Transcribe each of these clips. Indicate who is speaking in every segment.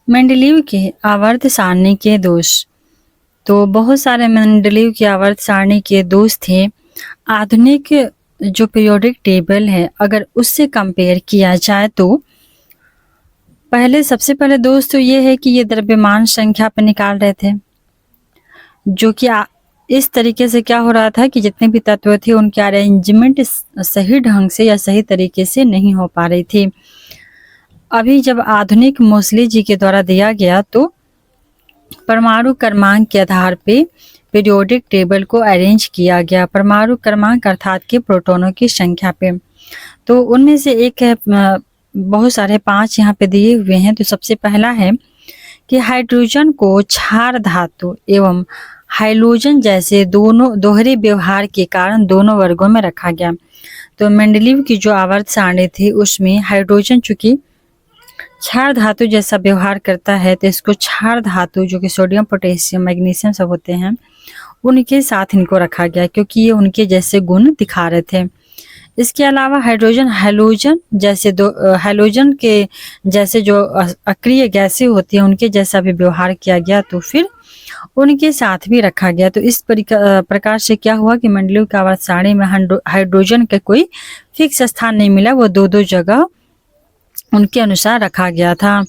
Speaker 1: Mendeleev के आवर्त सारणी के दोष। तो बहुत सारे मेंडलीव की आवर्त सारणी के दोष थे। आधुनिक जो पीरियोडिक टेबल है अगर उससे कंपेयर किया जाए तो सबसे पहले दोष तो ये है कि ये द्रव्यमान संख्या पर निकाल रहे थे, जो कि इस तरीके से क्या हो रहा था कि जितने भी तत्व थे उनके अरेंजमेंट सही ढंग से या सही तरीके से नहीं हो पा रही थी। अभी जब आधुनिक मोसले जी के द्वारा दिया गया तो परमाणु क्रमांक के आधार पे पीरियोडिक टेबल को अरेंज किया गया, परमाणु क्रमांक अर्थात के प्रोटॉनों की संख्या पे। तो उनमें से एक है, बहुत सारे 5 यहाँ पे दिए हुए हैं। तो सबसे पहला है कि हाइड्रोजन को क्षार धातु एवं हाइड्रोजन जैसे दोनों दोहरे व्यवहार के कारण दोनों वर्गों में रखा गया। तो मेंडलीव की जो आवर्त सारणी थी उसमें हाइड्रोजन चूंकि क्षार धातु जैसा व्यवहार करता है तो इसको क्षार धातु जो कि सोडियम पोटेशियम मैग्नीशियम सब होते हैं उनके साथ इनको रखा गया, क्योंकि ये उनके जैसे गुण दिखा रहे थे। इसके अलावा हाइड्रोजन हाइड्रोजन के जैसे जो अक्रिय गैसें होती हैं उनके जैसा भी व्यवहार किया गया, तो फिर उनके साथ भी रखा गया। तो इस प्रकार से क्या हुआ कि मेंडलीव की आवर्त सारणी में हाइड्रोजन का कोई फिक्स स्थान नहीं मिला, वो दो जगह उनके अनुसार रखा गया था।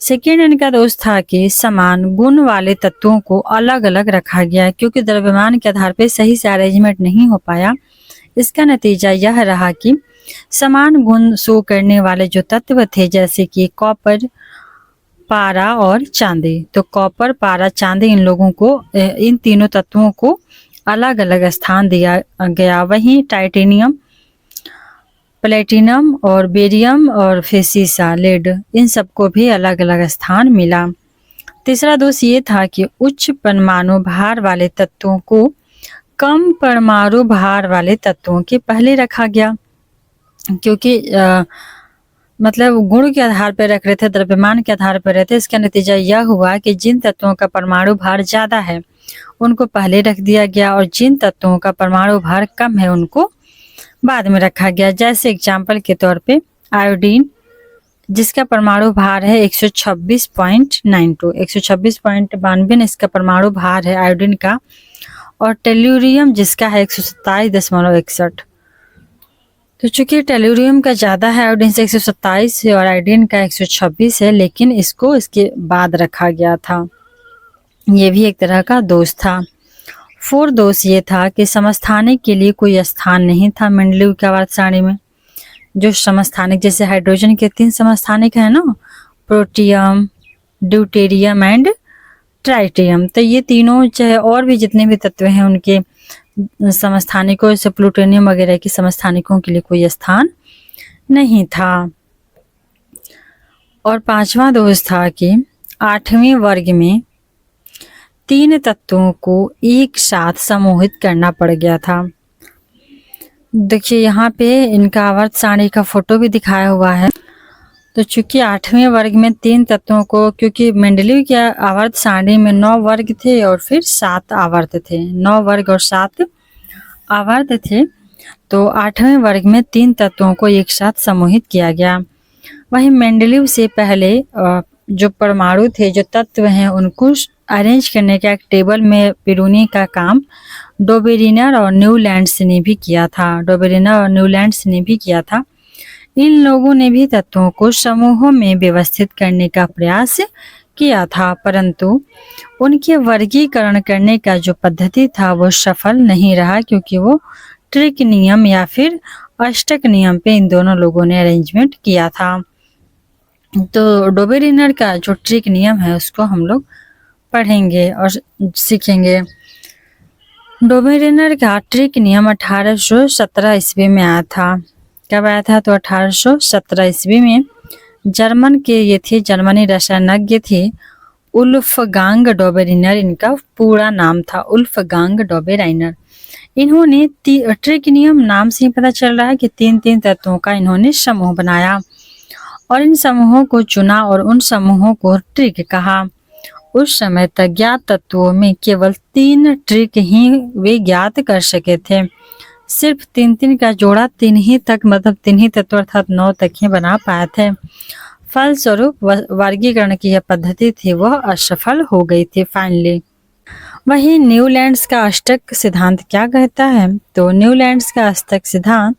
Speaker 1: सेकेंड इनका दोष था कि समान गुण वाले तत्वों को अलग अलग रखा गया, क्योंकि द्रव्यमान के आधार पर सही से अरेंजमेंट नहीं हो पाया। इसका नतीजा यह रहा कि समान गुण शो करने वाले जो तत्व थे जैसे कि कॉपर, पारा और चांदी, तो कॉपर, पारा, चांदी इन लोगों को, इन तीनों तत्वों को अलग अलग स्थान दिया गया। वहीं टाइटेनियम, प्लेटिनम और बेरियम और फिर सीसा, लेड, इन सबको भी अलग अलग स्थान मिला। तीसरा दोष ये था कि उच्च परमाणु भार वाले तत्वों को कम परमाणु भार वाले तत्वों के पहले रखा गया, क्योंकि मतलब गुण के आधार पर रख रहे थे, द्रव्यमान के आधार पर रहते। इसका नतीजा यह हुआ कि जिन तत्वों का परमाणु भार ज्यादा है उनको पहले रख दिया गया और जिन तत्वों का परमाणु भार कम है उनको बाद में रखा गया। जैसे एग्जाम्पल के तौर पे आयोडीन, जिसका परमाणु भार है 126.92, 126.92 इसका परमाणु भार है आयोडीन का, और टेल्यूरियम जिसका है 127.61। तो चूंकि टेल्यूरियम का ज्यादा है आयोडीन से 127 है और आयोडीन का 126 है, लेकिन इसको इसके बाद रखा गया था। ये भी एक तरह का दोष था। फोर्थ दोष ये था कि समस्थानिक के लिए कोई स्थान नहीं था मेंडलीव की आवर्त सारणी में। जो समस्थानिक, जैसे हाइड्रोजन के 3 समस्थानिक है ना, प्रोटियम, ड्यूटेरियम एंड ट्राइटियम, तो ये तीनों चाहे और भी जितने भी तत्व हैं उनके समस्थानिकों, जैसे प्लूटोनियम वगैरह के समस्थानिकों के लिए कोई स्थान नहीं था। और 5वां दोष था कि 8वें वर्ग में 3 तत्वों को एक साथ समूहित करना पड़ गया था। देखिए यहाँ पे इनका आवर्त सारणी का फोटो भी दिखाया हुआ है। तो चूंकि 8वें वर्ग में 3 तत्वों को, क्योंकि मेंडलीव की आवर्त सारणी में 9 वर्ग थे और फिर 7 आवर्त थे, 9 वर्ग और 7 आवर्त थे, तो 8वें वर्ग में 3 तत्वों को एक साथ समूहित किया गया। वहीं मेंडलीव से पहले जो परमाणु थे, जो तत्व हैं, उनको अरेंज करने का एक टेबल में पिरूनी का काम डोबेरिनर और न्यूलैंड्स ने भी किया था। इन लोगों ने भी तत्वों को समूहों में व्यवस्थित करने का प्रयास किया था, परंतु उनके वर्गीकरण करने का जो पद्धति था वो सफल नहीं रहा, क्योंकि वो ट्रिक नियम या फिर अष्टक नियम पे इन दोनों लोगों ने अरेंजमेंट किया था। तो डोबेरिनर का जो ट्रिक नियम है उसको हम लोग पढ़ेंगे और सीखेंगे। डोबेरिनर का ट्रिक नियम 1817 ईस्वी में आया था। कब आया था? तो 1817 ईस्वी में जर्मनी रसायनज्ञ थे उल्फगांग डोबेरिनर, इनका पूरा नाम था उल्फगांग डोबेराइनर। इन्होंने ट्रिक नियम नाम से ही पता चल रहा है कि 3 तत्वों का इन्होंने समूह बनाया और इन समूहों को चुना और उन समूहों को ट्रिक कहा। उस समय तक ज्ञात तत्वों में केवल 3 ट्रिक ही वे ज्ञात कर सके थे। सिर्फ 3 का जोड़ा 3 ही तत्व अर्थात 9 तक ही बना पाए थे। फलस्वरूप वर्गीकरण की यह पद्धति थी वह असफल हो गई थी फाइनली। वहीं न्यूलैंड्स का अष्टक सिद्धांत क्या कहता है? तो न्यूलैंड्स का अष्टक सिद्धांत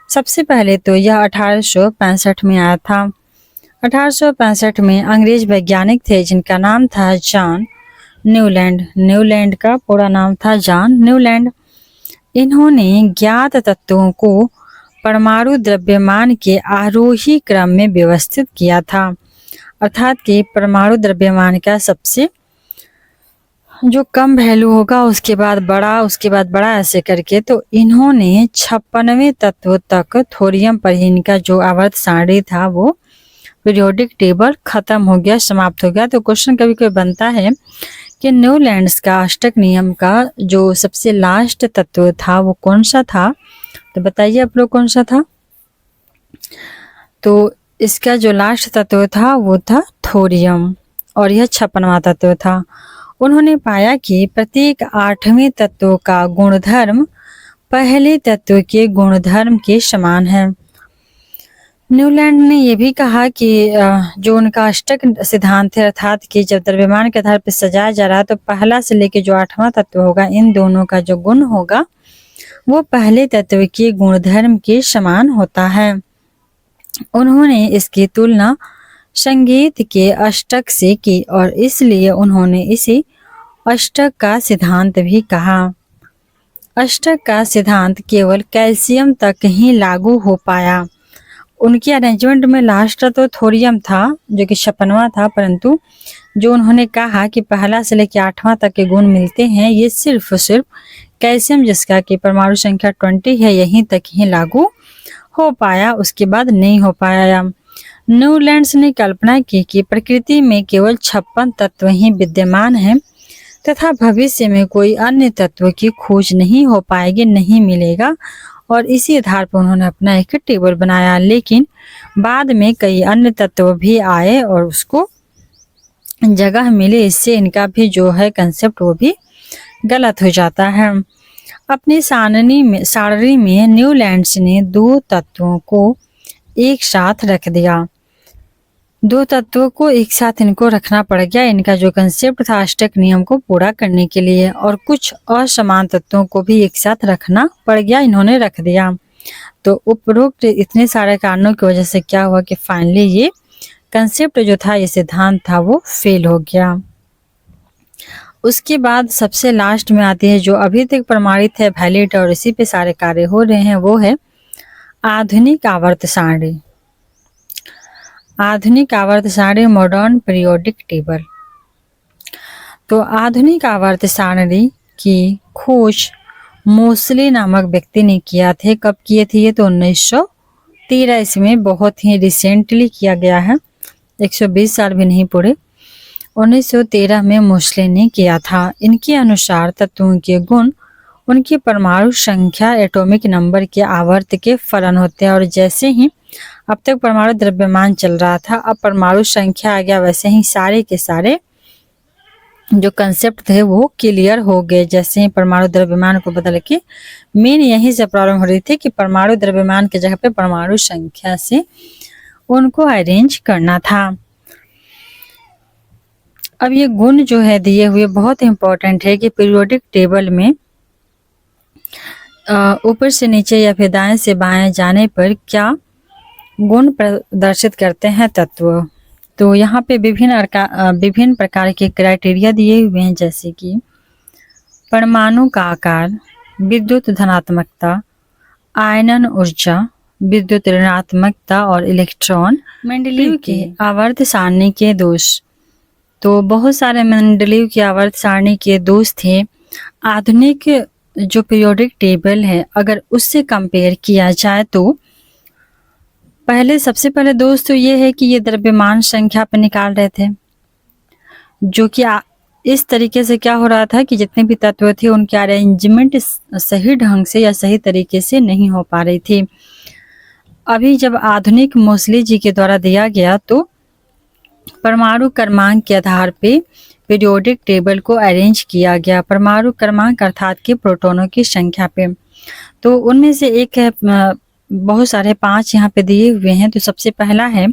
Speaker 1: सबसे पहले तो यह 1865 में आया था। 1865 में अंग्रेज वैज्ञानिक थे जिनका नाम था जॉन न्यूलैंड। न्यूलैंड का पूरा नाम था जॉन न्यूलैंड। इन्होंने ज्ञात तत्वों को परमाणु द्रव्यमान के आरोही क्रम में व्यवस्थित किया था, अर्थात कि परमाणु द्रव्यमान का सबसे जो कम वैल्यू होगा उसके बाद बड़ा ऐसे करके। तो इन्होंने 56वें तत्व तक थोरियम पर ही इनका जो आवर्त सारणी था वो पीरियोडिक टेबल खत्म हो गया, समाप्त हो गया। तो क्वेश्चन कभी कभी बनता है कि न्यूलैंड्स का अष्टक नियम का जो सबसे लास्ट तत्व था वो कौन सा था? तो बताइए आप लोग कौन सा था? तो इसका जो लास्ट तत्व था वो था थोरियम और यह 56वां तत्व था। उन्होंने पाया कि प्रत्येक 8वें तत्व का गुणधर्म पहले तत्व के गुणधर्म के समान है। न्यूलैंड ने यह भी कहा कि जो उनका अष्टक सिद्धांत है, अर्थात कि जब द्रव्यमान के आधार पर सजाया जा रहा है तो पहला से लेकर जो 8वां तत्व होगा इन दोनों का जो गुण होगा वो पहले तत्व के गुणधर्म के समान होता है। उन्होंने इसकी तुलना संगीत के अष्टक से की और इसलिए उन्होंने इसे अष्टक का सिद्धांत भी कहा। अष्टक का सिद्धांत केवल कैल्शियम तक ही लागू हो पाया। उनकी अरेंजमेंट में लास्ट तो थोरियम था जो कि 56वां था, परंतु जो उन्होंने कहा कि पहला से लेकर 8वां तक के गुण मिलते हैं ये सिर्फ कैल्शियम जिसका कि परमाणु संख्या 20 है यहीं तक ही लागू हो पाया, उसके बाद नहीं हो पाया। न्यूलैंड्स ने कल्पना की कि प्रकृति में केवल 56 तत्व ही विद्यमान हैं तथा भविष्य में कोई अन्य तत्व की खोज नहीं हो पाएगी, नहीं मिलेगा, और इसी आधार पर उन्होंने अपना एक टेबल बनाया। लेकिन बाद में कई अन्य तत्व भी आए और उसको जगह मिले, इससे इनका भी जो है कंसेप्ट वो भी गलत हो जाता है। अपनी सारणी में न्यूलैंड्स ने दो तत्वों को एक साथ रख दिया। दो तत्वों को एक साथ इनको रखना पड़ गया, इनका जो कंसेप्ट था अष्टक नियम को पूरा करने के लिए, और कुछ असमान तत्वों को भी एक साथ रखना पड़ गया, इन्होंने रख दिया। तो उपरोक्त इतने सारे कारणों की वजह से क्या हुआ कि फाइनली ये कंसेप्ट जो था, ये सिद्धांत था, वो फेल हो गया। उसके बाद सबसे लास्ट में आती है जो अभी तक प्रमाणित है, वैलिड, और इसी पे सारे कार्य हो रहे हैं, वो है आधुनिक आवर्त सारणी। आधुनिक आवर्त सारणी, मॉडर्न पीरियोडिक टेबल। तो आधुनिक आवर्त सारणी की खोज मोसले नामक व्यक्ति ने किया थे। कब किए थे ये? तो 1913 इसमें, बहुत ही रिसेंटली किया गया है, 120 साल भी नहीं पूरे। 1913 में मोसले ने किया था। इनके अनुसार तत्वों के गुण उनकी परमाणु संख्या, एटॉमिक नंबर के आवर्त के फलन होते हैं। और जैसे ही अब तक परमाणु द्रव्यमान चल रहा था, अब परमाणु संख्या आ गया, वैसे ही सारे के सारे जो कंसेप्ट थे वो क्लियर हो गए। जैसे ही परमाणु द्रव्यमान को बदल के, मेन यहीं से प्रॉब्लम हो रही थी कि परमाणु द्रव्यमान की जगह पे परमाणु संख्या से उनको अरेंज करना था। अब ये गुण जो है दिए हुए बहुत इंपॉर्टेंट है कि पीरियोडिक टेबल में ऊपर से नीचे या फिर दाएं से बाएं जाने पर क्या गुण प्रदर्शित करते हैं तत्व। तो यहाँ पे विभिन्न प्रकार के क्राइटेरिया दिए हुए हैं, जैसे कि परमाणु का आकार, विद्युत धनात्मकता, आयनन ऊर्जा, विद्युत ऋणात्मकता और इलेक्ट्रॉन। मेंडलीव के आवर्त सारणी के दोष। तो बहुत सारे मेंडलीव की आवर्त सारणी के दोष थे। आधुनिक जो पीरियोडिक टेबल है अगर उससे कंपेयर किया जाए तो सबसे पहले दोष तो ये है कि ये द्रव्यमान संख्या पे निकाल रहे थे, जो कि इस तरीके से क्या हो रहा था कि जितने भी तत्व थे उनकी अरेंजमेंट सही ढंग से या सही तरीके से नहीं हो पा रही थी। अभी जब आधुनिक मोसले जी के द्वारा दिया गया तो परमाणु क्रमांक के आधार पे पीरियोडिक टेबल को अरेंज किया गया, परमाणु क्रमांक अर्थात कि प्रोटॉनों की संख्या पे। तो उनमें से एक है, बहुत सारे 5 यहाँ पे दिए हुए हैं। तो सबसे पहला है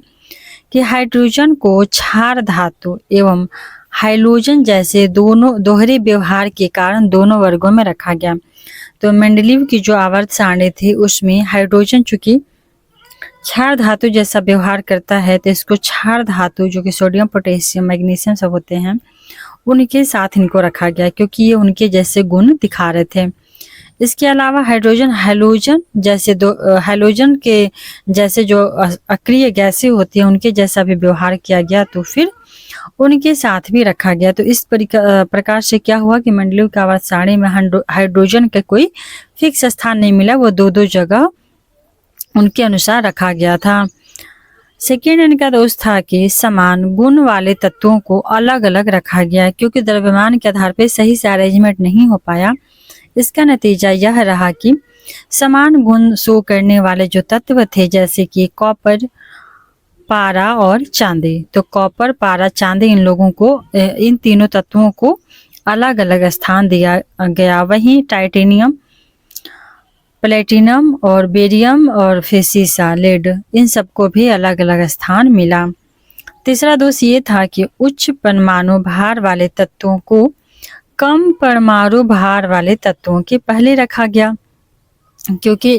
Speaker 1: कि हाइड्रोजन को क्षार धातु एवं हाइड्रोजन जैसे दोनों दोहरे व्यवहार के कारण दोनों वर्गों में रखा गया। तो मेंडलीव की जो आवर्त सारणी थी उसमें हाइड्रोजन चूंकि क्षार धातु जैसा व्यवहार करता है तो इसको क्षार धातु जो कि सोडियम पोटेशियम मैग्नीशियम सब होते हैं उनके साथ इनको रखा गया क्योंकि ये उनके जैसे गुण दिखा रहे थे। इसके अलावा हाइड्रोजन हाइड्रोजन के जैसे जो अक्रिय गैसें होती है उनके जैसा भी व्यवहार किया गया तो फिर उनके साथ भी रखा गया। तो इस प्रकार से क्या हुआ कि मेंडलीव की आवर्त सारणी में हाइड्रोजन का कोई फिक्स स्थान नहीं मिला, वो दो दो जगह उनके अनुसार रखा गया था। सेकेंड इनका दोष था कि समान गुण वाले तत्वों को अलग अलग रखा गया क्योंकि द्रव्यमान के आधार पर सही से अरेंजमेंट नहीं हो पाया। इसका नतीजा यह रहा कि समान गुण शो करने वाले जो तत्व थे जैसे कि कॉपर, पारा और चांदी, तो कॉपर, पारा, चांदी इन लोगों को इन तीनों तत्वों को अलग अलग स्थान दिया गया। वहीं टाइटेनियम, प्लेटिनम और बेरियम और फिर सीसा, लेड इन सबको भी अलग अलग स्थान मिला। तीसरा दोष ये था कि उच्च परमाणु भार वाले तत्वों को कम परमाणु भार वाले तत्वों के पहले रखा गया क्योंकि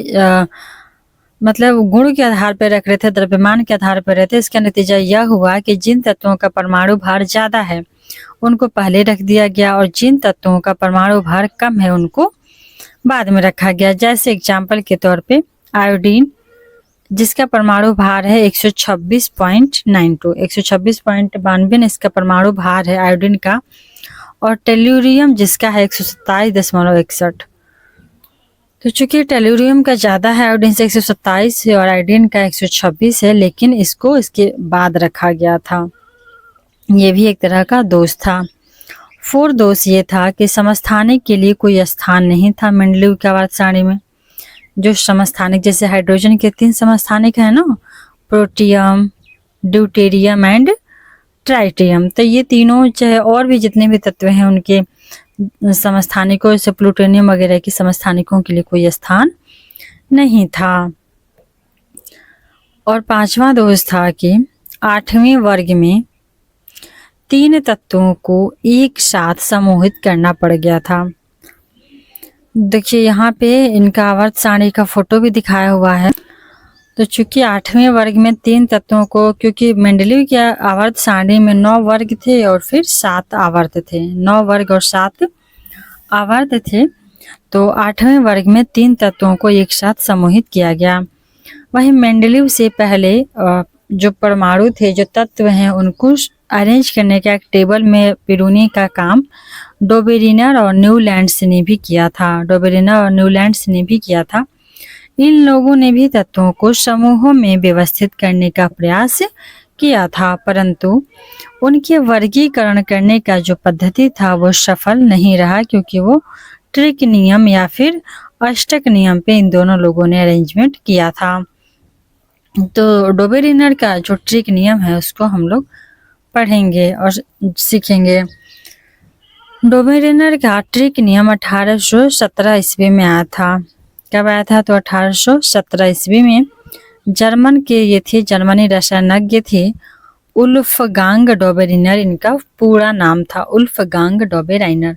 Speaker 1: मतलब गुण के आधार पर रख रहे थे, द्रव्यमान के आधार पर रहते। इसका नतीजा यह हुआ कि जिन तत्वों का परमाणु भार ज्यादा है उनको पहले रख दिया गया और जिन तत्वों का परमाणु भार कम है उनको बाद में रखा गया। जैसे एग्जाम्पल के तौर पे आयोडीन जिसका परमाणु भार है 126.92 126.92 इसका परमाणु भार है आयोडीन का, और टेल्यूरियम जिसका है 127.61। तो चूंकि टेल्यूरियम का ज़्यादा है आयोडीन से 127 है और आयोडीन का 126 है, लेकिन इसको इसके बाद रखा गया था। ये भी एक तरह का दोष था। फोर्थ दोष ये था कि समस्थानिक के लिए कोई स्थान नहीं था मेंडलीव की आवर्त सारणी में। जो समस्थानिक जैसे हाइड्रोजन के 3 समस्थानिक है ना, प्रोटियम, ड्यूटेरियम एंड ट्राइटियम, तो ये तीनों चाहे और भी जितने भी तत्व हैं उनके समस्थानिकों जैसे प्लूटोनियम वगैरह के समस्थानिकों के लिए कोई स्थान नहीं था। और पांचवा दोष था कि 8वें वर्ग में 3 तत्वों को एक साथ समूहित करना पड़ गया था। देखिए यहाँ पे इनका आवर्त सारणी का फोटो भी दिखाया हुआ है। तो चूंकि 8वें वर्ग में 3 तत्वों को, क्योंकि मेंडलीव की आवर्त सारणी में 9 वर्ग थे और फिर 7 आवर्त थे, 9 वर्ग और 7 आवर्त थे, तो 8वें वर्ग में 3 तत्वों को एक साथ समूहित किया गया। वहीं मेंडलीव से पहले जो परमाणु थे, जो तत्व हैं, उनको अरेंज करने का एक टेबल में पिरोने का काम डोबेरिनर और न्यूलैंड्स ने भी किया था। इन लोगों ने भी तत्वों को समूहों में व्यवस्थित करने का प्रयास किया था, परंतु उनके वर्गीकरण करने का जो पद्धति था वो सफल नहीं रहा क्योंकि वो ट्रिक नियम या फिर अष्टक नियम पे इन दोनों लोगों ने अरेंजमेंट किया था। तो डोबेरिनर का जो ट्रिक नियम है उसको हम लोग पढ़ेंगे और सीखेंगे। डोबेरिनर का ट्रिक नियम 1817 ईस्वी में आया था। कब आया था? तो 1817 ईस्वी में जर्मनी रसायनज्ञ थे उल्फगांग डोबेरिनर, इनका पूरा नाम था उल्फगांग डोबेराइनर।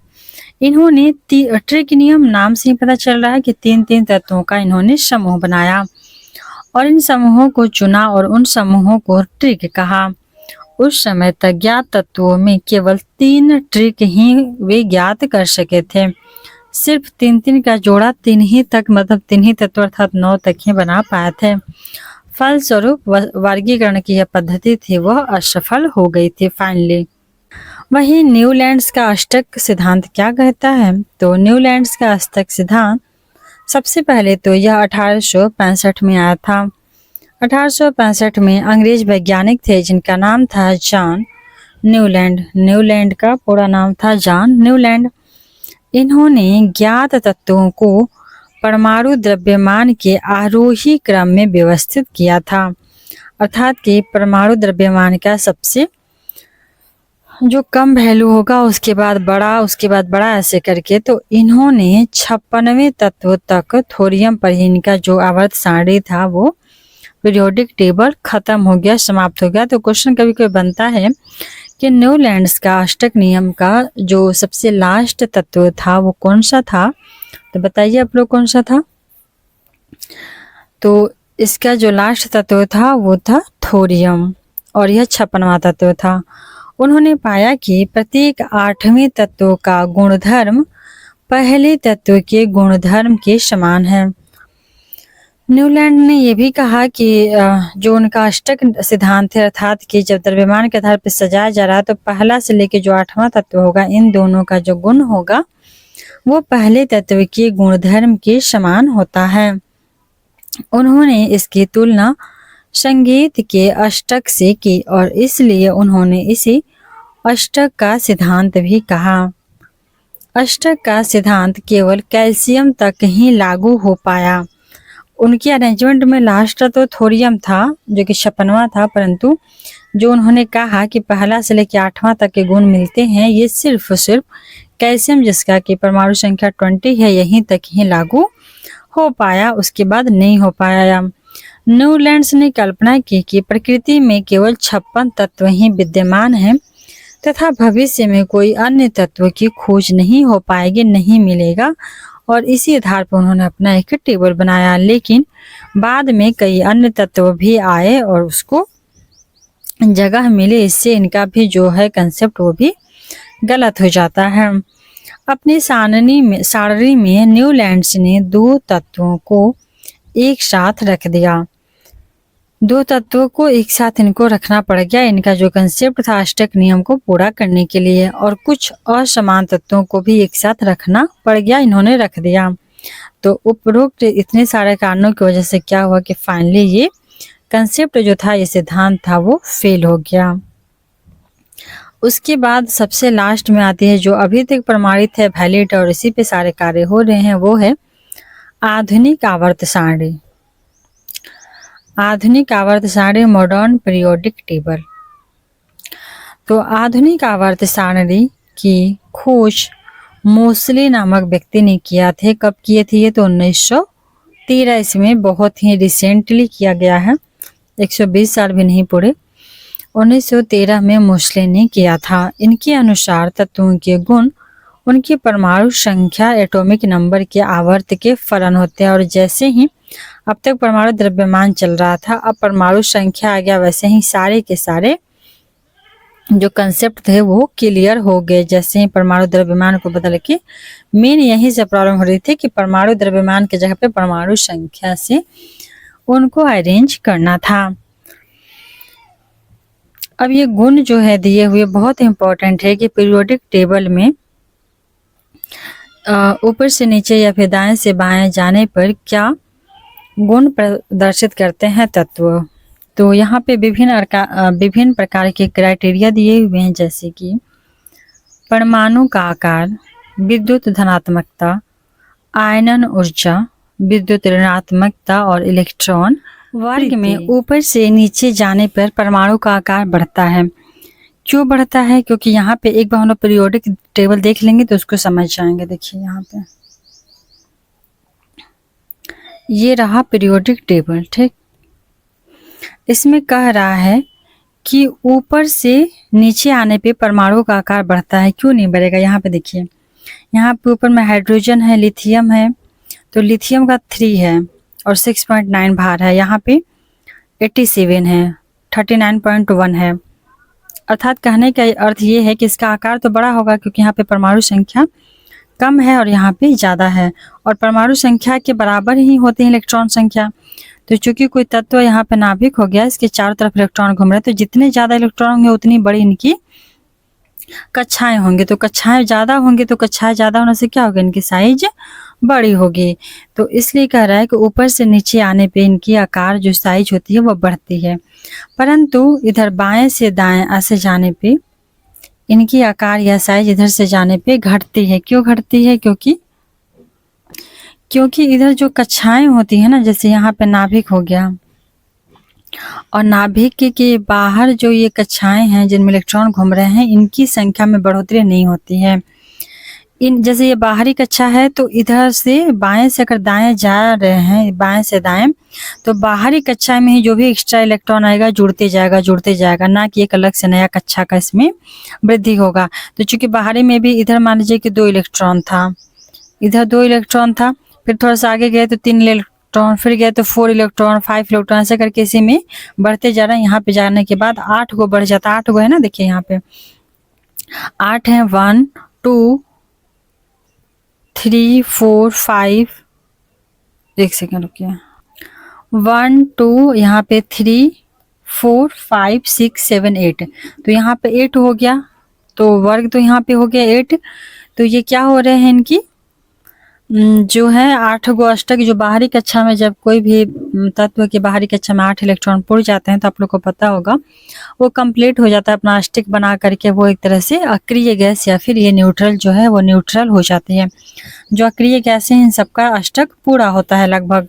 Speaker 1: इन्होंने ट्रिक नियम नाम से ही पता चल रहा है कि 3 तत्वों का इन्होंने समूह बनाया और इन समूहों को चुना और उन समूहों को ट्रिक कहा। उस समय तक ज्ञात तत्वों में केवल 3 ट्रिक ही वे ज्ञात कर सके थे। सिर्फ 3 का जोड़ा 3 ही तत्व अर्थात 9 तक ही बना पाए थे। फलस्वरूप वर्गीकरण की यह पद्धति थी वह असफल हो गई थी फाइनली। वहीं न्यूलैंड्स का अष्टक सिद्धांत क्या कहता है? तो न्यूलैंड्स का अष्टक सिद्धांत सबसे पहले तो यह 1865 में आया था। 1865 में अंग्रेज वैज्ञानिक थे जिनका नाम था जॉन न्यूलैंड। न्यूलैंड का पूरा नाम था जॉन न्यूलैंड। इन्होंने ज्ञात तत्वों को परमाणु द्रव्यमान के आरोही क्रम में व्यवस्थित किया था, अर्थात कि परमाणु द्रव्यमान का सबसे जो कम वैल्यू होगा उसके बाद बड़ा ऐसे करके। तो इन्होंने 56वें तत्व तक थोरियम पर ही इनका जो आवर्त सारणी था वो पीरियोडिक टेबल खत्म हो गया, समाप्त हो गया। तो क्वेश्चन कभी कभी बनता है कि न्यूलैंड्स का अष्टक नियम का जो सबसे लास्ट तत्व था वो कौन सा था? तो बताइए आप लोग कौन सा था? तो इसका जो लास्ट तत्व था वो था थोरियम और यह 56वां तत्व था। उन्होंने पाया कि प्रत्येक 8वें तत्व का गुणधर्म पहले तत्व के गुणधर्म के समान है। न्यूलैंड ने यह भी कहा कि जो उनका अष्टक सिद्धांत है, अर्थात कि जब द्रव्यमान के आधार पर सजाया जा रहा है तो पहला से लेकर जो 8वां तत्व होगा, इन दोनों का जो गुण होगा वो पहले तत्व के गुणधर्म के समान होता है। उन्होंने इसकी तुलना संगीत के अष्टक से की और इसलिए उन्होंने इसे अष्टक का सिद्धांत भी कहा। अष्टक का सिद्धांत केवल कैल्शियम तक ही लागू हो पाया। उनकी अरेंजमेंट में लास्ट तो थोरियम था जो कि 56वां था, परंतु जो उन्होंने कहा कि पहला से लेकर 8वां तक के गुण मिलते हैं, ये सिर्फ कैल्शियम जिसका कि परमाणु संख्या 20 है यहीं तक ही लागू हो पाया, उसके बाद नहीं हो पाया। न्यूलैंड्स ने कल्पना की कि प्रकृति में केवल 56 तत्व ही विद्यमान हैं तथा भविष्य में कोई अन्य तत्व की खोज नहीं हो पाएगी, नहीं मिलेगा, और इसी आधार पर उन्होंने अपना एक टेबल बनाया। लेकिन बाद में कई अन्य तत्व भी आए और उसको जगह मिले, इससे इनका भी जो है कंसेप्ट वो भी गलत हो जाता है। अपनी सारणी में न्यूलैंड्स ने 2 तत्वों को एक साथ रख दिया। 2 तत्वों को एक साथ इनको रखना पड़ गया। इनका जो कंसेप्ट था अष्टक नियम को पूरा करने के लिए, और कुछ असमान तत्वों को भी एक साथ रखना पड़ गया, इन्होंने रख दिया। तो उपरोक्त इतने सारे कारणों की वजह से क्या हुआ कि फाइनली ये कंसेप्ट जो था, ये सिद्धांत था, वो फेल हो गया। उसके बाद सबसे लास्ट में आती है जो अभी तक प्रमाणित है, वैलिड, और इसी पे सारे कार्य हो रहे हैं, वो है आधुनिक आवर्त सारणी। आधुनिक आवर्त सारणी, मॉडर्न पीरियोडिक टेबल। तो आधुनिक आवर्त सारणी की खोज मोसले नामक व्यक्ति ने किया थे। कब किए थे ये? तो 1913 इसमें, बहुत ही रिसेंटली किया गया है, 120 साल भी नहीं पूरे। 1913 में मोसले ने किया था। इनके अनुसार तत्वों के गुण उनकी परमाणु संख्या, एटॉमिक नंबर के आवर्त के फलन होते हैं। और जैसे ही अब तक परमाणु द्रव्यमान चल रहा था, अब परमाणु संख्या आ गया, वैसे ही सारे के सारे जो कंसेप्ट थे वो क्लियर हो गए। जैसे ही परमाणु द्रव्यमान को बदल के, मेन यहीं से प्रॉब्लम हो रही थी कि परमाणु द्रव्यमान की जगह पे परमाणु संख्या से उनको अरेंज करना था। अब ये गुण जो है दिए हुए बहुत इंपॉर्टेंट है कि पीरियोडिक टेबल में ऊपर से नीचे या फिर दाएं से बाएं जाने पर क्या गुण प्रदर्शित करते हैं तत्व। तो यहाँ पे विभिन्न प्रकार के क्राइटेरिया दिए हुए हैं, जैसे कि परमाणु का आकार, विद्युत धनात्मकता, आयनन ऊर्जा, विद्युत ऋणात्मकता और इलेक्ट्रॉन वर्ग में ऊपर से नीचे जाने पर परमाणु का आकार बढ़ता है। क्यों बढ़ता है? क्योंकि यहाँ पे एक बार हम लोग पीरियोडिक टेबल देख लेंगे तो उसको समझ जाएंगे। देखिए यहाँ पे ये रहा पीरियोडिक टेबल, ठीक। इसमें कह रहा है कि ऊपर से नीचे आने पे परमाणु का आकार बढ़ता है। क्यों नहीं बढ़ेगा? यहाँ पे देखिए, यहाँ पे ऊपर में हाइड्रोजन है, लिथियम है, तो लिथियम का 3 है और 6.9 भार है। यहाँ पे 87 है, 39.1 है। अर्थात कहने का अर्थ ये है कि इसका आकार तो बड़ा होगा क्योंकि यहाँ पे परमाणु संख्या कम है और यहाँ पे ज़्यादा है, और परमाणु संख्या के बराबर ही होती है इलेक्ट्रॉन संख्या। तो चूंकि कोई तत्व यहाँ पे नाभिक हो गया, इसके चारों तरफ इलेक्ट्रॉन घूम रहे हैं, तो जितने ज़्यादा इलेक्ट्रॉन होंगे उतनी बड़ी इनकी कक्षाएं होंगी। तो कक्षाएं ज़्यादा होंगी, तो कक्षाएं ज़्यादा होने से क्या होगा? इनकी साइज बड़ी होगी। तो इसलिए कह रहा है कि ऊपर से नीचे आने पे इनकी आकार जो साइज होती है वो बढ़ती है, परंतु इधर बाएं से दाएं ऐसे जाने पे इनकी आकार या साइज इधर से जाने पे घटती है। क्यों घटती है? क्योंकि इधर जो कक्षाएं होती है ना, जैसे यहाँ पे नाभिक हो गया, और नाभिक के बाहर जो ये कक्षाएं हैं जिनमें इलेक्ट्रॉन घूम रहे हैं, इनकी संख्या में बढ़ोतरी नहीं होती है। इन जैसे ये बाहरी कक्षा है तो इधर से बाएं से अगर दाएं जा रहे हैं, बाएं से दाएं, तो बाहरी कक्षा में ही जो भी एक्स्ट्रा इलेक्ट्रॉन आएगा जुड़ते जाएगा, ना कि एक अलग से नया कक्षा का इसमें वृद्धि होगा। तो चूंकि बाहरी में भी इधर मान लीजिए कि 2 इलेक्ट्रॉन था, इधर 2 इलेक्ट्रॉन था, फिर थोड़ा सा आगे गए तो 3 इलेक्ट्रॉन, फिर गए तो 4 इलेक्ट्रॉन, 5 इलेक्ट्रॉन, ऐसे करके इसी में बढ़ते जा रहा है। यहाँ पे जाने के बाद 8 गो बढ़ जाता है, 8 गो है ना, देखिए यहाँ पे 8 है, 1 2 3 4 5, एक सेकेंड रुकिए, 1 2 यहाँ पे 3 4 5 6 7 8, तो यहाँ पे 8 हो गया, तो वर्ग तो यहाँ पे हो गया 8। तो ये क्या हो रहे हैं इनकी जो है 8 गो अष्टक, जो बाहरी कक्षा में जब कोई भी तत्व के बाहरी कक्षा में 8 इलेक्ट्रॉन पुर जाते हैं तो आप लोग को पता होगा वो कंप्लीट हो जाता है अपना अष्टक बना करके, वो एक तरह से अक्रिय गैस या फिर ये न्यूट्रल जो है वो न्यूट्रल हो जाती है। जो अक्रिय गैस है इन सबका अष्टक पूरा होता है लगभग।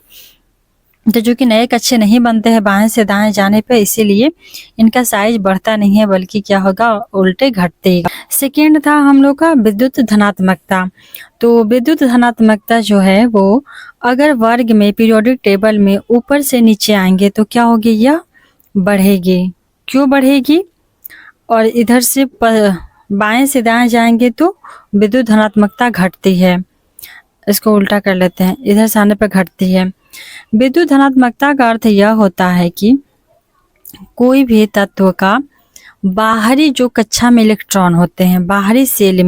Speaker 1: तो जो कि नए कक्षे नहीं बनते हैं बाएं से दाएं जाने पे, इसीलिए इनका साइज बढ़ता नहीं है बल्कि क्या होगा, उल्टे घटते ही। सेकेंड था हम लोग का विद्युत धनात्मकता। तो विद्युत धनात्मकता जो है वो अगर वर्ग में पीरियोडिक टेबल में ऊपर से नीचे आएंगे तो क्या होगी, यह बढ़ेगी। क्यों बढ़ेगी? और इधर से बाएं से दाएं जाएंगे तो विद्युत धनात्मकता घटती है। इसको उल्टा कर लेते हैं, इधर से आने पर घटती है। विद्युत धनात्मकता का अर्थ यह होता है कि कोई भी तत्व का बाहरी जो कक्षा में इलेक्ट्रॉन होते हैं, बाहरी सेल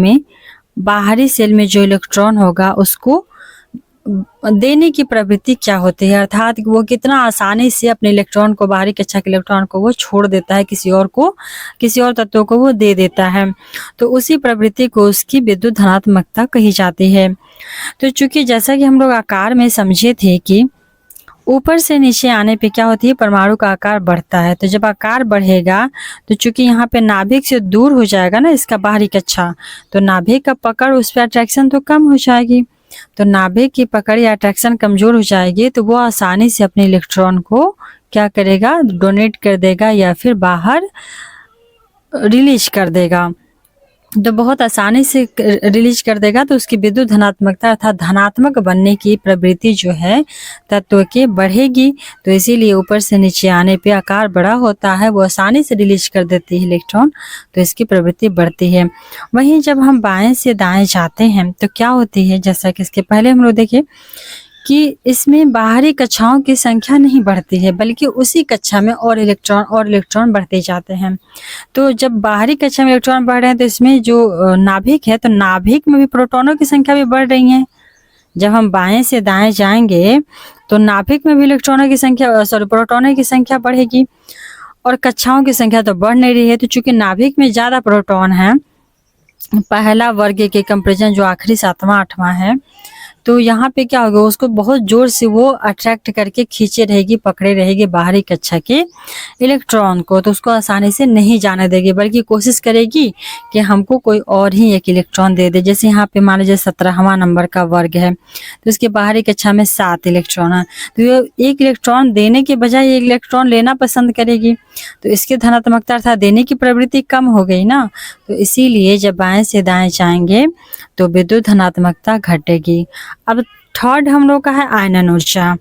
Speaker 1: में जो इलेक्ट्रॉन होगा उसको देने की प्रवृत्ति क्या होती है, अर्थात वो कितना आसानी से अपने इलेक्ट्रॉन को, बाहरी कक्षा के इलेक्ट्रॉन को वो छोड़ देता है, किसी और तत्व को वो दे देता है। तो उसी प्रवृत्ति को उसकी विद्युत धनात्मकता कही जाती है। तो चूंकि जैसा कि हम लोग आकार में समझे थे कि ऊपर से नीचे आने पे क्या होती है, परमाणु का आकार बढ़ता है। तो जब आकार बढ़ेगा तो चूंकि यहाँ पे नाभिक से दूर हो जाएगा ना इसका बाहरी कक्षा, तो नाभिक का पकड़, उस पर अट्रैक्शन तो कम हो जाएगी। तो नाभिक की पकड़ या अट्रैक्शन कमजोर हो जाएगी तो वो आसानी से अपने इलेक्ट्रॉन को क्या करेगा, डोनेट कर देगा या फिर बाहर रिलीज कर देगा। तो बहुत आसानी से रिलीज कर देगा तो उसकी विद्युत धनात्मकता अर्थात धनात्मक बनने की प्रवृत्ति जो है तत्व के बढ़ेगी। तो इसीलिए ऊपर से नीचे आने पे आकार बड़ा होता है, वो आसानी से रिलीज कर देती है इलेक्ट्रॉन, तो इसकी प्रवृत्ति बढ़ती है। वहीं जब हम बाएं से दाएं जाते हैं तो क्या होती है, जैसा कि इसके पहले हम लोग देखे कि इसमें बाहरी कक्षाओं की संख्या नहीं बढ़ती है बल्कि उसी कक्षा में और इलेक्ट्रॉन बढ़ते जाते हैं। तो जब बाहरी कक्षा में इलेक्ट्रॉन बढ़ रहे हैं तो इसमें जो नाभिक है, तो नाभिक में भी प्रोटॉनों की संख्या भी बढ़ रही है। जब हम बाएं से दाएं जाएंगे तो नाभिक में भी प्रोटॉनों की संख्या बढ़ेगी और कक्षाओं की संख्या तो बढ़ नहीं रही है। तो चूंकि नाभिक में ज्यादा प्रोटॉन है, पहला वर्ग के कंपेरिजन जो आखिरी 7वां 8वां है, तो यहाँ पे क्या होगा, उसको बहुत जोर से वो अट्रैक्ट करके खींचे रहेगी, पकड़े रहेगी बाहरी कक्षा के इलेक्ट्रॉन को, तो उसको आसानी से नहीं जाने देगी बल्कि कोशिश करेगी कि हमको कोई और ही एक इलेक्ट्रॉन दे दे। जैसे यहाँ पे मान लीजिए 17वां नंबर का वर्ग है तो इसके बाहरी कक्षा में 7 इलेक्ट्रॉन है, तो ये एक इलेक्ट्रॉन देने के बजाय एक इलेक्ट्रॉन लेना पसंद करेगी, तो इसकी धनात्मकता अर्थात देने की प्रवृत्ति कम हो गई ना। तो इसीलिए जब बाएं से दाएं जाएंगे तो विद्युत धनात्मकता घटेगी। अब थर्ड हम लोग का है आयनन ऊर्जा।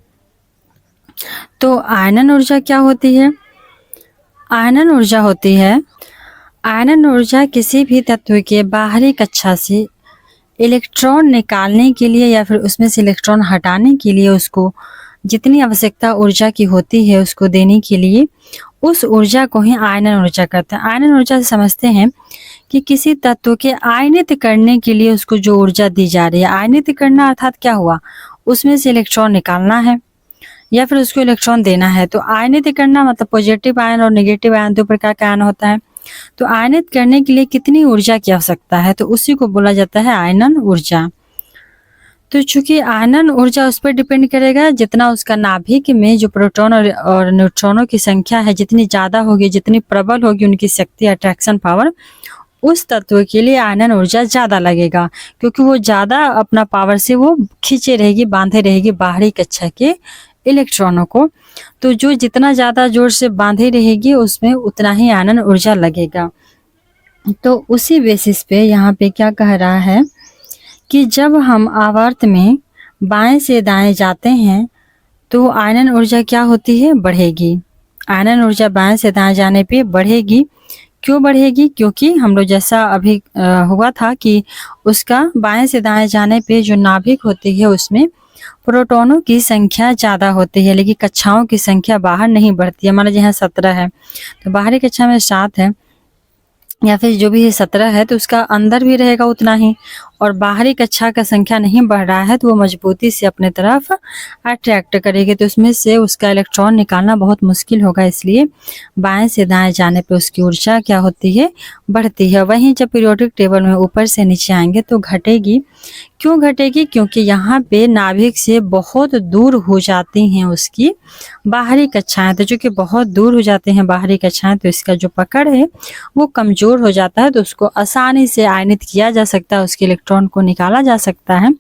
Speaker 1: तो आयनन ऊर्जा क्या होती है? आयनन ऊर्जा किसी भी तत्व के बाहरी कक्षा से इलेक्ट्रॉन निकालने के लिए या फिर उसमें से इलेक्ट्रॉन हटाने के लिए उसको जितनी आवश्यकता ऊर्जा की होती है उसको देने के लिए उस ऊर्जा को ही आयनन ऊर्जा कहते हैं। आयनन ऊर्जा से समझते हैं कि किसी तत्व के आयनित करने के लिए उसको जो ऊर्जा दी जा रही है, आयनित करना अर्थात क्या हुआ, उसमें से इलेक्ट्रॉन निकालना है या फिर उसको इलेक्ट्रॉन देना है। तो आयनित करना मतलब पॉजिटिव आयन और नेगेटिव आयन, दो प्रकार का आयन होता है। तो आयनित करने के लिए कितनी ऊर्जा की आवश्यकता है, तो उसी को बोला जाता है आयनन ऊर्जा। तो चूंकि आयनन ऊर्जा उस पर डिपेंड करेगा जितना उसका नाभिक में जो प्रोटॉन और न्यूट्रॉनों की संख्या है जितनी ज्यादा होगी, जितनी प्रबल होगी उनकी शक्ति, अट्रैक्शन पावर, उस तत्व के लिए आयनन ऊर्जा ज्यादा लगेगा क्योंकि वो ज्यादा अपना पावर से वो खींचे रहेगी, बांधे रहेगी बाहरी कक्षा के इलेक्ट्रॉनों को। तो जो जितना ज्यादा जोर से बांधे रहेगी उसमें उतना ही आयनन ऊर्जा लगेगा। तो उसी बेसिस पे यहाँ पे क्या कह रहा है कि जब हम आवर्त में बाएं से दाएं जाते हैं तो आयनन ऊर्जा क्या होती है, बढ़ेगी। आयनन ऊर्जा बाएं से दाएं जाने पे बढ़ेगी। क्यों बढ़ेगी? क्योंकि हम लोग जैसा अभी हुआ था कि उसका बाएं से दाएं जाने पे जो नाभिक होती है उसमें प्रोटॉनों की संख्या ज़्यादा होती है, लेकिन कक्षाओं की संख्या बाहर नहीं बढ़ती है। मान लीजिए यहाँ 17 है तो बाहरी कक्षा में 7 है, या फिर जो भी 17 है तो उसका अंदर भी रहेगा उतना ही, और बाहरी कक्षा का संख्या नहीं बढ़ रहा है तो वो मजबूती से अपने तरफ अट्रैक्ट करेगी, तो उसमें से उसका इलेक्ट्रॉन निकालना बहुत मुश्किल होगा। इसलिए बाएं से दाएं जाने पे उसकी ऊर्जा क्या होती है, बढ़ती है। वहीं जब पीरियोडिक टेबल में ऊपर से नीचे आएंगे तो घटेगी। क्यों घटेगी? क्योंकि यहाँ पे नाभिक से बहुत दूर हो जाती हैं उसकी बाहरी कक्षाएं, तो चूंकि बहुत दूर हो जाते हैं बाहरी कक्षाएं तो इसका जो पकड़ है वो कमजोर हो जाता है, तो उसको आसानी से आयनित किया जा सकता है, उसके इलेक्ट्रॉन को निकाला जा सकता है।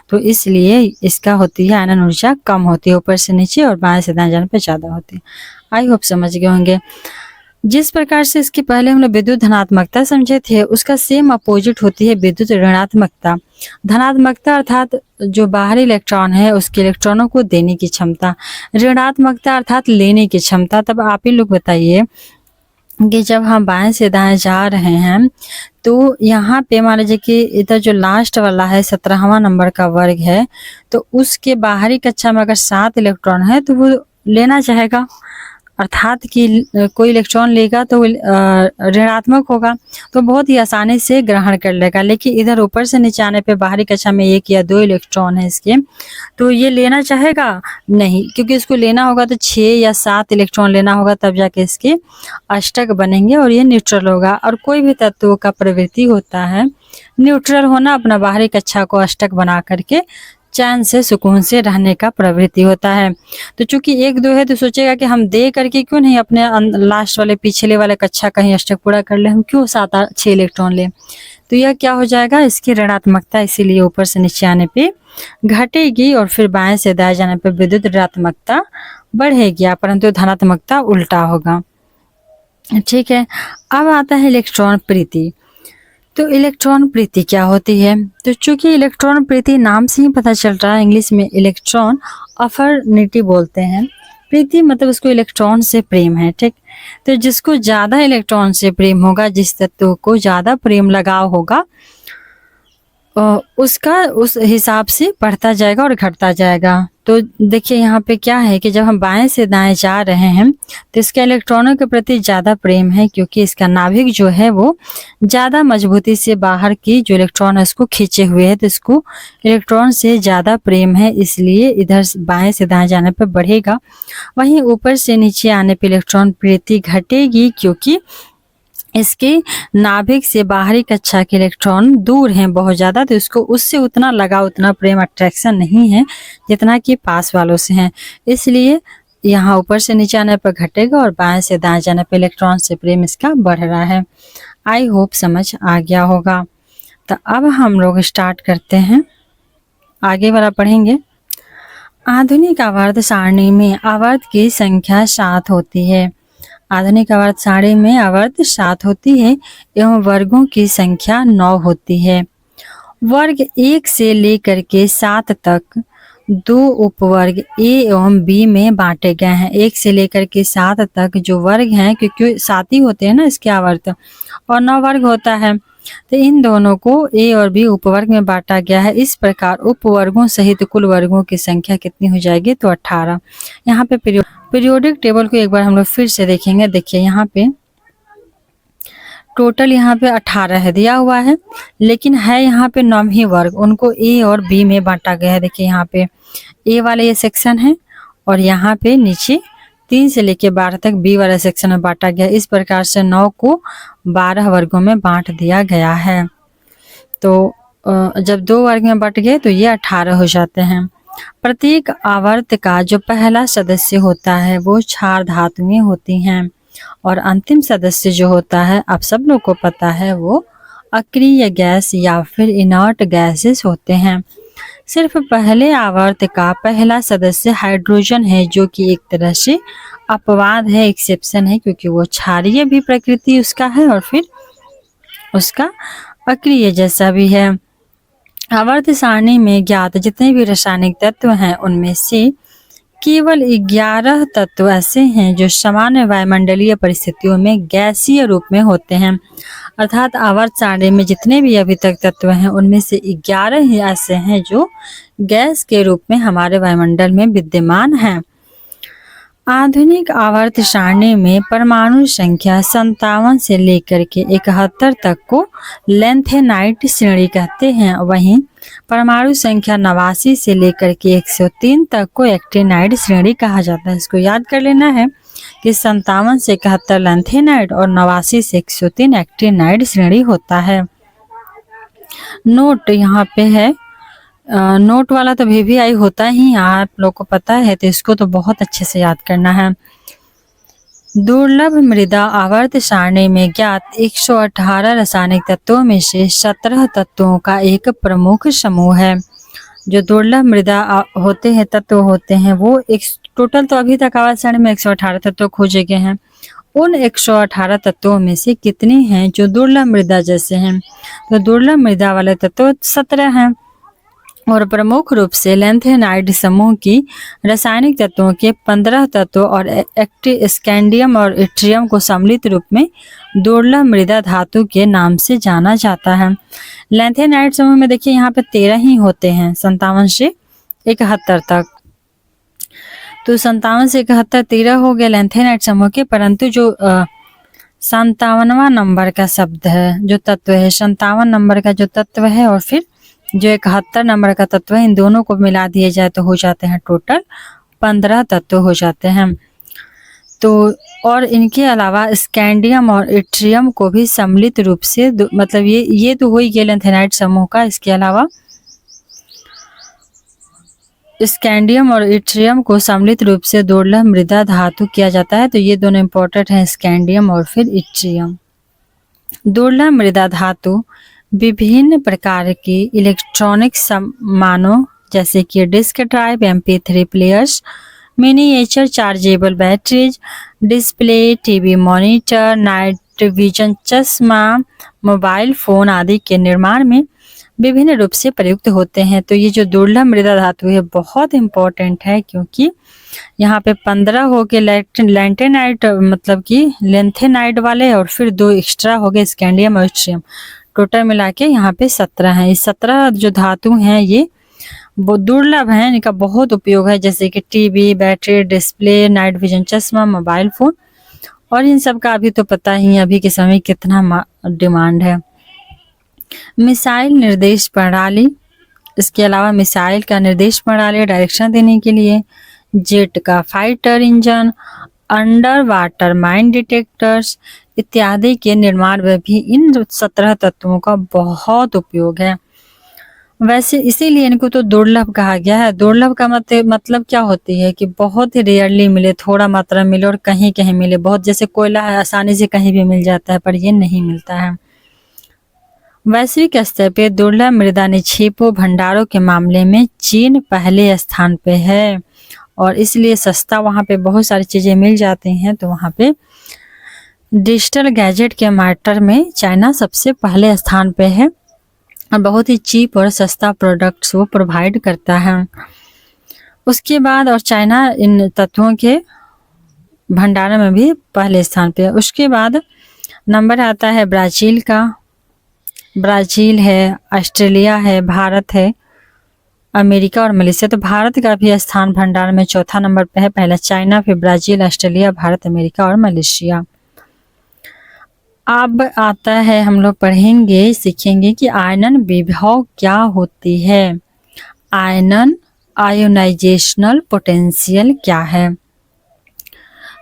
Speaker 1: तो इसलिए इसका होती है आयनन ऊर्जा कम होती है ऊपर से नीचे, और बाएं से दाएं जाने पे ज़्यादा होती है। आई होप समझ गए होंगे। जिस प्रकार से इसके पहले हम लोग विद्युत धनात्मकता समझे थे, उसका सेम अपोजिट होती है विद्युत ऋणात्मकता। धनात्मकता अर्थात जो बाहरी इलेक्ट्रॉन है उसके इलेक्ट्रॉनों को देने की क्षमता, ऋणात्मकता अर्थात लेने की क्षमता। तब आप ही लोग बताइए कि जब हम बाएं से दाएं जा रहे हैं तो यहाँ पे मान लीजिए कि इधर जो लास्ट वाला है 17वां नंबर का वर्ग है, तो उसके बाहरी कक्षा में अगर 7 इलेक्ट्रॉन है तो वो लेना चाहेगा, अर्थात कि कोई इलेक्ट्रॉन लेगा तो ऋणात्मक होगा, तो बहुत ही आसानी से ग्रहण कर लेगा। लेकिन इधर ऊपर से नीचे आने पे बाहरी कक्षा में 1 या 2 इलेक्ट्रॉन है इसके, तो ये लेना चाहेगा नहीं, क्योंकि इसको लेना होगा तो 6 या 7 इलेक्ट्रॉन लेना होगा, तब जाके इसके अष्टक बनेंगे और ये न्यूट्रल होगा। और कोई भी तत्व का प्रवृत्ति होता है न्यूट्रल होना, अपना बाहरी कक्षा को अष्टक बना करके चैन से सुकून से रहने का प्रवृत्ति होता है। तो चूंकि 1 2 है तो सोचेगा कि हम दे करके क्यों नहीं अपने लास्ट वाले पिछले वाले कक्षा का ही अष्टक पूरा कर ले, हम क्यों 7 6 इलेक्ट्रॉन ले। तो यह क्या हो जाएगा, इसकी ऋणात्मकता इसीलिए ऊपर से नीचे आने पे घटेगी, और फिर बाएं से दाएं जाने पे विद्युत ऋणात्मकता बढ़ेगी, परंतु धनात्मकता उल्टा होगा। ठीक है, अब आता है इलेक्ट्रॉन प्रीति। तो इलेक्ट्रॉन प्रीति क्या होती है? तो चूंकि इलेक्ट्रॉन प्रीति नाम से ही पता चल रहा है, इंग्लिश में इलेक्ट्रॉन अफिनिटी बोलते हैं, प्रीति मतलब उसको इलेक्ट्रॉन से प्रेम है। ठीक, तो जिसको ज्यादा इलेक्ट्रॉन से प्रेम होगा, जिस तत्व को ज्यादा प्रेम लगाव होगा, उसका उस हिसाब से बढ़ता जाएगा और घटता जाएगा। तो देखिए यहाँ पे क्या है कि जब हम बाएं से दाएं जा रहे हैं तो इसके इलेक्ट्रॉनों के प्रति ज़्यादा प्रेम है, क्योंकि इसका नाभिक जो है वो ज़्यादा मजबूती से बाहर की जो इलेक्ट्रॉन है उसको खींचे हुए है, तो इसको इलेक्ट्रॉन से ज़्यादा प्रेम है, इसलिए इधर बाएं से दाएं जाने पर बढ़ेगा। वहीं ऊपर से नीचे आने पर इलेक्ट्रॉन प्रीति घटेगी, क्योंकि इसके नाभिक से बाहरी कक्षा के इलेक्ट्रॉन दूर हैं बहुत ज़्यादा, तो इसको उससे उतना लगाव, उतना प्रेम, अट्रैक्शन नहीं है जितना कि पास वालों से हैं। इसलिए यहाँ ऊपर से नीचे आने पर घटेगा और बाएं से दाएं जाने पर इलेक्ट्रॉन से प्रेम इसका बढ़ रहा है। आई होप समझ आ गया होगा। तो अब हम लोग स्टार्ट करते हैं, आगे वाला पढ़ेंगे। आधुनिक आवर्त सारणी में आवर्त की संख्या 7 होती है। आधुनिक आवर्त सारणी में आवर्त 7 होती है एवं वर्गों की संख्या 9 होती है। वर्ग 1 से लेकर के 7 तक 2 उपवर्ग ए एवं बी में बांटे गए हैं। 1 से लेकर के 7 तक जो वर्ग हैं, क्योंकि 7 ही होते हैं ना इसके आवर्त, और 9 वर्ग होता है, तो इन दोनों को ए और बी उपवर्ग में बांटा गया है। इस प्रकार उपवर्गों सहित कुल वर्गों की संख्या कितनी हो जाएगी, तो 18। यहाँ पे पीरियोडिक टेबल को एक बार हम लोग फिर से देखेंगे। देखिए यहाँ पे टोटल यहाँ पे 18 है दिया हुआ है, लेकिन है यहाँ पे 9 ही वर्ग, उनको ए और बी में बांटा गया है। देखिए यहाँ पे ए वाला ये सेक्शन है, और यहाँ पे नीचे 3 से लेके 12 तक बी वाला सेक्शन में बांटा गया। इस प्रकार से 9 को 12 वर्गों में बांट दिया गया है। तो जब 2 वर्ग में बट गए तो ये 18 हो जाते हैं। प्रत्येक आवर्त का जो पहला सदस्य होता है वो क्षार धातुएं होती हैं, और अंतिम सदस्य जो होता है, आप सब लोग को पता है, वो अक्रिय गैस या फिर इनर्ट गैसेस होते हैं। सिर्फ पहले आवर्त का पहला सदस्य हाइड्रोजन है, जो कि एक तरह से अपवाद है, एक्सेप्शन है, क्योंकि वो क्षारीय भी प्रकृति उसका है और फिर उसका अक्रिय जैसा भी है। आवर्त सारणी में ज्ञात जितने भी रासायनिक तत्व हैं उनमें से केवल 11 तत्व ऐसे हैं जो सामान्य वायुमंडलीय परिस्थितियों में गैसीय रूप में होते हैं। अर्थात आवर्त सारणी में जितने भी अभी तक तत्व हैं उनमें से 11 ही ऐसे हैं जो गैस के रूप में हमारे वायुमंडल में विद्यमान हैं। आधुनिक आवर्त सारणी में परमाणु संख्या 57 से लेकर के 71 तक को लेंथेनाइट श्रेणी कहते हैं। वहीं परमाणु संख्या 89 से लेकर के 103 तक को एक्टिनाइट श्रेणी कहा जाता है। इसको याद कर लेना है कि 57 से 71 लेंथेनाइट और 89 से 103 एक्टिनाइट श्रेणी होता है। नोट यहाँ पे है, नोट वाला तो VVI होता ही, आप लोग को पता है, तो इसको तो बहुत अच्छे से याद करना है। दुर्लभ मृदा आवर्त सारणी में ज्ञात 118 रासायनिक तत्वों में से 17 तत्वों का एक प्रमुख समूह है। जो दुर्लभ मृदा होते हैं, तत्व होते हैं, वो एक टोटल तो अभी तक आवर्त सारणी में 118 तत्व खोजे गए हैं। उन 118 तत्वों में से कितने हैं जो दुर्लभ मृदा जैसे हैं? तो दुर्लभ मृदा वाले तत्व 17 हैं और प्रमुख रूप से लेंथेनाइट समूह की रासायनिक तत्वों के 15 तत्व और स्कैंडियम और इट्रियम को सम्मिलित रूप में दुर्लभ मृदा धातु के नाम से जाना जाता है। लेंथेनाइट समूह में देखिए यहाँ पे 13 ही होते हैं, 57 से 71 तक। तो 57 से 71 13 हो गए लेंथेनाइट समूह के, परंतु जो 57वां नंबर का शब्द है, जो तत्व है 57 नंबर का जो तत्व है और फिर जो 71 नंबर का तत्व है, इन दोनों को मिला दिए जाए तो हो जाते हैं टोटल 15 तत्व हो जाते हैं। तो और इनके अलावा स्कैंडियम और इट्रियम को भी सम्मिलित रूप से मतलब ये तो हो ही गया लेंथेनाइट समूह का। इसके अलावा स्कैंडियम और इट्रियम को सम्मिलित रूप से दुर्लभ मृदा धातु किया जाता है। तो ये दोनों इंपॉर्टेंट हैं, स्कैंडियम और फिर इट्रियम। दुर्लभ मृदा धातु विभिन्न प्रकार की इलेक्ट्रॉनिक सामानों जैसे कि disk drive, MP3 players, miniature chargeable batteries, display, TV monitor, night vision चश्मा, मोबाइल फोन आदि के निर्माण में विभिन्न रूप से प्रयुक्त होते हैं। तो ये जो दुर्लभ मृदा धातु है बहुत इंपॉर्टेंट है, क्योंकि यहाँ पे 15 हो गए लेंथेनाइट मतलब कि लेंथेनाइट वाले और फिर 2 एक्स्ट्रा हो गए स्कैंडियम और इट्रियम, टोटल मिला के यहाँ पे 17 हैं। ये 17 जो धातु हैं ये वो दुर्लभ हैं, इनका बहुत उपयोग है, जैसे कि TV, battery, display, night vision चश्मा, मोबाइल फोन, और इन सब का अभी तो पता ही अभी के समय कितना डिमांड है। मिसाइल निर्देश प्रणाली, इसके अलावा मिसाइल का निर्देश प्रणाली डायरेक्शन देने के लिए, जेट का fighter engine, under water mine detectors इत्यादि के निर्माण में भी इन 17 तत्वों का बहुत उपयोग है। वैसे इसीलिए इनको तो दुर्लभ कहा गया है। दुर्लभ का मतलब क्या होती है कि बहुत ही रेयरली मिले, थोड़ा मात्रा मिले और कहीं कहीं मिले। बहुत जैसे कोयला है, आसानी से कहीं भी मिल जाता है, पर ये नहीं मिलता है। वैश्विक स्तर पे दुर्लभ मृदा निक्षेपों भंडारों के मामले में चीन पहले स्थान पे है और इसलिए सस्ता वहाँ पे बहुत सारी चीजें मिल जाती हैं। तो वहाँ पे डिजिटल गैजेट के मैटर में चाइना सबसे पहले स्थान पे है और बहुत ही चीप और सस्ता प्रोडक्ट्स वो प्रोवाइड करता है। उसके बाद और चाइना इन तत्वों के भंडारों में भी पहले स्थान पे है। उसके बाद नंबर आता है ब्राजील का। ब्राजील है, ऑस्ट्रेलिया है, भारत है, अमेरिका और मलेशिया। तो भारत का भी स्थान भंडार में चौथा नंबर पे है। पहला चाइना, फिर ब्राजील, ऑस्ट्रेलिया, भारत, अमेरिका और मलेशिया। अब आता है, हम लोग पढ़ेंगे, सीखेंगे कि आयनन विभव क्या होती है। आयनन आयोनाइजेशनल पोटेंशियल क्या है?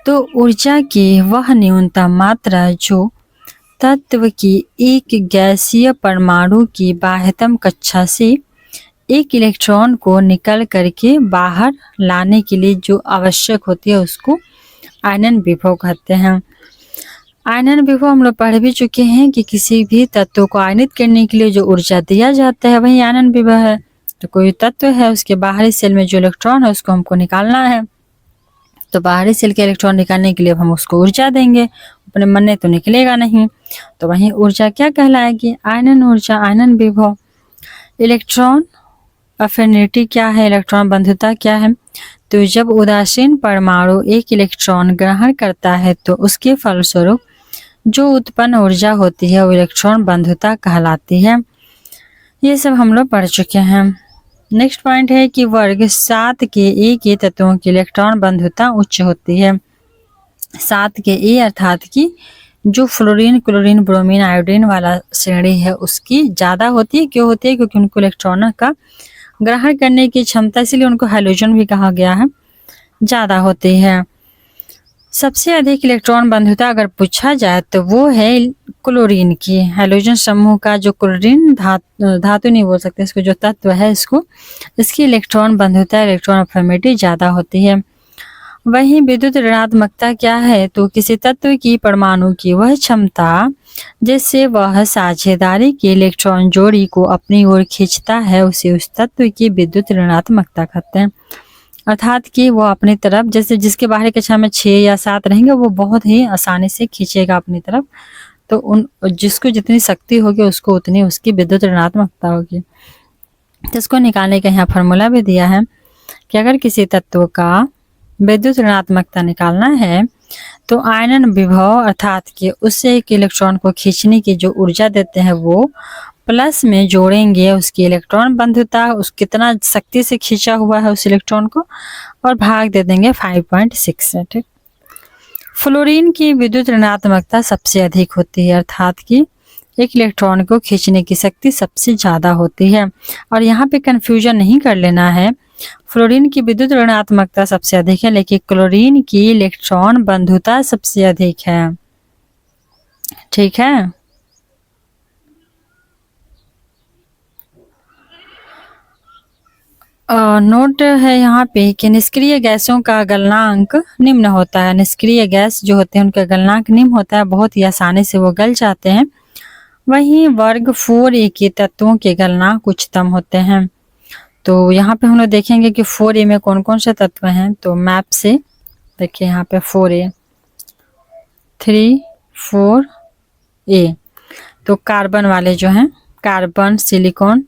Speaker 1: तो ऊर्जा की वह न्यूनतम मात्रा जो तत्व की एक गैसीय परमाणु की बाह्यतम कक्षा से एक इलेक्ट्रॉन को निकल करके बाहर लाने के लिए जो आवश्यक होती है उसको आयनन विभव कहते हैं। आयनन विभव हम लोग पढ़ भी चुके हैं कि किसी भी तत्व को आयनित करने के लिए जो ऊर्जा दिया जाता है वही आयनन विभव है। तो कोई तत्व है, उसके बाहरी सेल में जो इलेक्ट्रॉन है उसको हमको निकालना है, तो बाहरी सेल के इलेक्ट्रॉन निकालने के लिए हम उसको ऊर्जा देंगे, अपने मन में तो निकलेगा नहीं। तो वही ऊर्जा क्या कहलाएगी? आयनन ऊर्जा, आयनन विभव। इलेक्ट्रॉन अफिनिटी क्या है, इलेक्ट्रॉन बंधुता क्या है? तो जब उदासीन परमाणु एक इलेक्ट्रॉन ग्रहण करता है तो उसके फलस्वरूप जो उत्पन्न ऊर्जा होती है वो इलेक्ट्रॉन बंधुता कहलाती है। ये सब हम लोग पढ़ चुके हैं। नेक्स्ट पॉइंट है कि वर्ग 7 के ए के तत्वों की इलेक्ट्रॉन बंधुता उच्च होती है। 7 के ए अर्थात कि जो फ्लोरीन, क्लोरीन, ब्रोमीन, आयोडीन वाला श्रेणी है उसकी ज्यादा होती है। क्यों होती है? क्योंकि उनको इलेक्ट्रॉनों का ग्रहण करने की क्षमता, इसलिए उनको हैलोजन भी कहा गया है, ज्यादा होती है। सबसे अधिक इलेक्ट्रॉन बंधुता अगर पूछा जाए तो वो है क्लोरीन की। हैलोजन समूह का जो क्लोरीन धातु नहीं बोल सकते इसको, जो तत्व है इसको, इसकी इलेक्ट्रॉन बंधुता, इलेक्ट्रॉन अफिनिटी ज्यादा होती है। वहीं विद्युत ऋणात्मकता क्या है? तो किसी तत्व की परमाणु की वह क्षमता जिससे वह साझेदारी की इलेक्ट्रॉन जोड़ी को अपनी ओर खींचता है उसे उस तत्व की विद्युत ऋणात्मकता कहते हैं। अर्थात कि वो अपनी तरफ, जैसे जिसके बाहरी कक्षा में 6 या 7 रहेंगे वो बहुत ही आसानी से खींचेगा अपनी तरफ, तो उन जिसको जितनी शक्ति होगी उसको उतनी उसकी विद्युत ऋणात्मकता होगी। जिसको निकालने का यहाँ फॉर्मूला भी दिया है कि अगर किसी तत्व का विद्युत ऋणात्मकता निकालना है तो आयनन विभव अर्थात कि उससे एक इलेक्ट्रॉन को खींचने की जो ऊर्जा देते हैं वो प्लस में जोड़ेंगे उसकी इलेक्ट्रॉन बंधुता, उस कितना शक्ति से खींचा हुआ है उस इलेक्ट्रॉन को, और भाग दे देंगे 5.6 से। ठीक। फ्लोरीन की विद्युत ऋणात्मकता सबसे अधिक होती है, अर्थात कि एक इलेक्ट्रॉन को खींचने की शक्ति सबसे ज्यादा होती है। और यहाँ पे कंफ्यूजन नहीं कर लेना है, फ्लोरीन की विद्युत ऋणात्मकता सबसे अधिक है लेकिन क्लोरीन की इलेक्ट्रॉन बंधुता सबसे अधिक है। ठीक है। नोट है यहाँ पे कि निष्क्रिय गैसों का गलनांक निम्न होता है। निष्क्रिय गैस जो होते हैं उनका गलनांक निम्न होता है, बहुत ही आसानी से वो गल जाते हैं। वहीं वर्ग 4A के तत्वों के गलनांक उच्चतम होते हैं। तो यहाँ पे हम लोग देखेंगे कि 4A में कौन कौन से तत्व हैं। तो मैप से देखिए यहाँ पे 4A 3 4A, तो कार्बन वाले जो हैं, कार्बन, सिलिकॉन,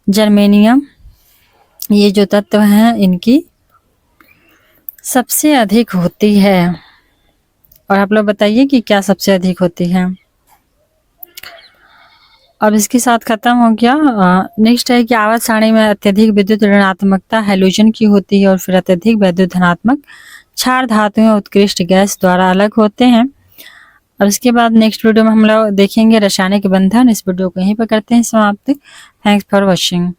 Speaker 1: जर्मेनियम, ये जो तत्व हैं इनकी सबसे अधिक होती है। और आप लोग बताइए कि क्या सबसे अधिक होती है। अब इसके साथ खत्म हो गया। नेक्स्ट है कि आवर्त सारणी में अत्यधिक विद्युत ऋणात्मकता हैलोजन की होती है और फिर अत्यधिक विद्युत धनात्मक क्षार धातुएं उत्कृष्ट गैस द्वारा अलग होते हैं। और इसके बाद नेक्स्ट वीडियो में हम लोग देखेंगे रासायनिक बंधन। इस वीडियो को यहीं पर करते हैं समाप्त। Thanks for watching.